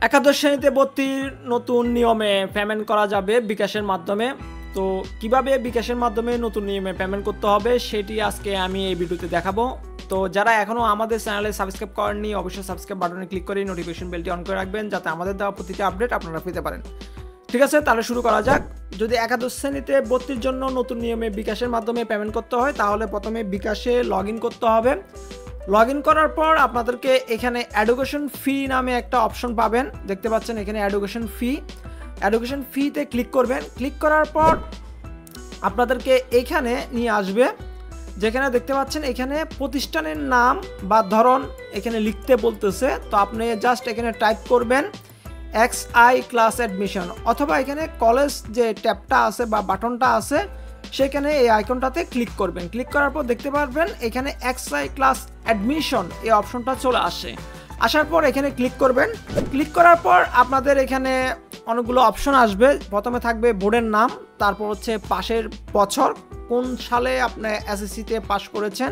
একাদশ শ্রেণীতে ভর্তির নতুন নিয়মে পেমেন্ট করা যাবে বিকাশের মাধ্যমে। তো কিভাবে বিকাশের মাধ্যমে নতুন নিয়মে পেমেন্ট করতে হবে সেটি আজকে আমি এই ভিডিওতে দেখাবো। তো যারা এখনও আমাদের চ্যানেলে সাবস্ক্রাইব করেননি অবশ্যই সাবস্ক্রাইব বাটনে ক্লিক করে নোটিফিকেশন বেলটি অন করে রাখবেন যাতে আমাদের দেওয়া প্রতিটি আপডেট আপনারা পেতে পারেন। ঠিক আছে, তাহলে শুরু করা যাক। যদি একাদশ শ্রেণীতে ভর্তির জন্য নতুন নিয়মে বিকাশের মাধ্যমে পেমেন্ট করতে হয় তাহলে প্রথমে বিকাশে লগ ইন করতে হবে। লগ ইন করার পর আপনাদেরকে এখানে এডুকেশন ফি নামে একটা অপশন পাবেন, দেখতে পাচ্ছেন এখানে এডুকেশন ফিতে ক্লিক করবেন। ক্লিক করার পর আপনাদেরকে এখানে নিয়ে আসবে, যেখানে দেখতে পাচ্ছেন এখানে প্রতিষ্ঠানের নাম বা ধরন এখানে লিখতে বলতেছে। তো আপনি জাস্ট এখানে টাইপ করবেন XI ক্লাস অ্যাডমিশন, অথবা এখানে কলেজ যে ট্যাবটা আছে বা বাটনটা আছে সেখানে এই আইকনটাতে ক্লিক করবেন। ক্লিক করার পর দেখতে পারবেন এখানে XI ক্লাস অ্যাডমিশন এই অপশনটা চলে আসে। আসার পর এখানে ক্লিক করবেন। ক্লিক করার পর আপনাদের এখানে অনেকগুলো অপশন আসবে। প্রথমে থাকবে বোর্ডের নাম, তারপর হচ্ছে পাশের বছর, কোন সালে আপনি এসএসসিতে পাস করেছেন,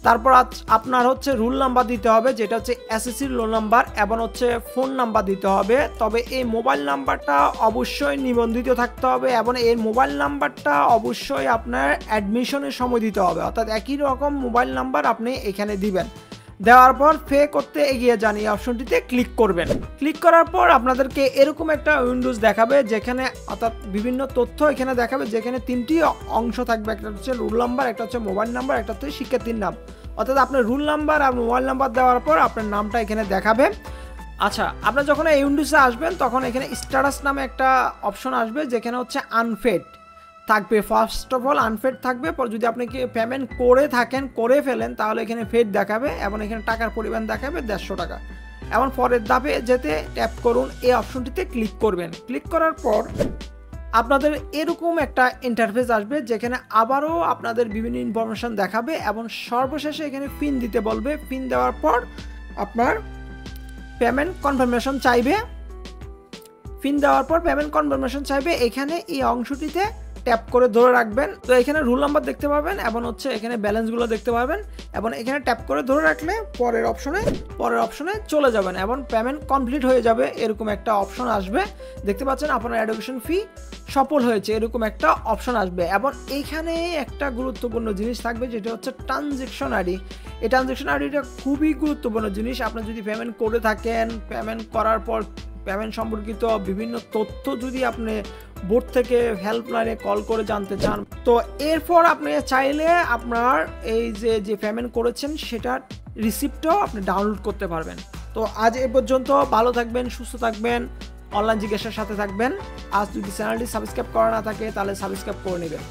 তারপর আপনার হচ্ছে রুল নাম্বার দিতে হবে যেটা হচ্ছে এসএসসির রোল নাম্বার, এবং হচ্ছে ফোন নাম্বার দিতে হবে। তবে এই মোবাইল নাম্বারটা অবশ্যই নিবন্ধিত থাকতে হবে এবং এই মোবাইল নাম্বারটা অবশ্যই আপনার অ্যাডমিশনের সময় দিতে হবে, অর্থাৎ একই রকম মোবাইল নাম্বার আপনি এখানে দিবেন। দেওয়ার পর পে করতে এগিয়ে যান এই অপশনটিতে ক্লিক করবেন। ক্লিক করার পর আপনাদেরকে এরকম একটা উইন্ডোজ দেখাবে যেখানে অর্থাৎ বিভিন্ন তথ্য এখানে দেখাবে, যেখানে তিনটি অংশ থাকবে, একটা হচ্ছে রুল নাম্বার, একটা হচ্ছে মোবাইল নাম্বার, একটা হচ্ছে শিক্ষার্থীর নাম। অর্থাৎ আপনার রুল নাম্বার আর মোবাইল নাম্বার দেওয়ার পর আপনার নামটা এখানে দেখাবে। আচ্ছা, আপনার যখন এই উইন্ডোজে আসবেন তখন এখানে স্ট্যাটাস নামে একটা অপশন আসবে যেখানে হচ্ছে আনফেড থাকবে। ফার্স্ট অফ অল আনফেড থাকবে, পর যদি আপনি কি পেমেন্ট করে ফেলেন তাহলে এখানে ফেড দেখাবে এবং এখানে টাকার পরিমাণ দেখাবে 150 টাকা। এবং পরের ধাপে যেতে ট্যাপ করুন, এই অপশনটিতে ক্লিক করবেন। ক্লিক করার পর আপনাদের এরকম একটা ইন্টারফেস আসবে যেখানে আবারও আপনাদের বিভিন্ন ইনফরমেশন দেখাবে এবং সর্বশেষে এখানে পিন দিতে বলবে। পিন দেওয়ার পর আপনার পেমেন্ট কনফার্মেশন চাইবে। পিন দেওয়ার পর পেমেন্ট কনফার্মেশন চাইবে, এখানে এই অংশটিতে ট্যাপ করে ধরে রাখবেন। তো এখানে রুল নাম্বার দেখতে পাবেন এবং হচ্ছে এখানে ব্যালেন্সগুলো দেখতে পাবেন, এবং এখানে ট্যাপ করে ধরে রাখলে পরের অপশনে চলে যাবেন এবং পেমেন্ট কমপ্লিট হয়ে যাবে। এরকম একটা অপশন আসবে, দেখতে পাচ্ছেন আপনার এডুকেশন ফি সফল হয়েছে, এরকম একটা অপশন আসবে। এবং এইখানে একটা গুরুত্বপূর্ণ জিনিস থাকবে যেটা হচ্ছে ট্রানজ্যাকশন আইডি। এই ট্রানজ্যাকশন আইডিটা খুবই গুরুত্বপূর্ণ জিনিস। আপনি যদি পেমেন্ট করে থাকেন, পেমেন্ট করার পর পেমেন্ট সম্পর্কিত বিভিন্ন তথ্য যদি আপনি বোর্ড থেকে হেল্পলাইনে কল করে জানতে চান, তো এরপর আপনি চাইলে আপনার এই যে পেমেন্ট করেছেন সেটার রিসিপ্টও আপনি ডাউনলোড করতে পারবেন। তো আজ এ পর্যন্ত, ভালো থাকবেন, সুস্থ থাকবেন, অনলাইন জিজ্ঞাসার সাথে থাকবেন। আজ যদি চ্যানেলটি সাবস্ক্রাইব করা না থাকে তাহলে সাবস্ক্রাইব করে নেবেন।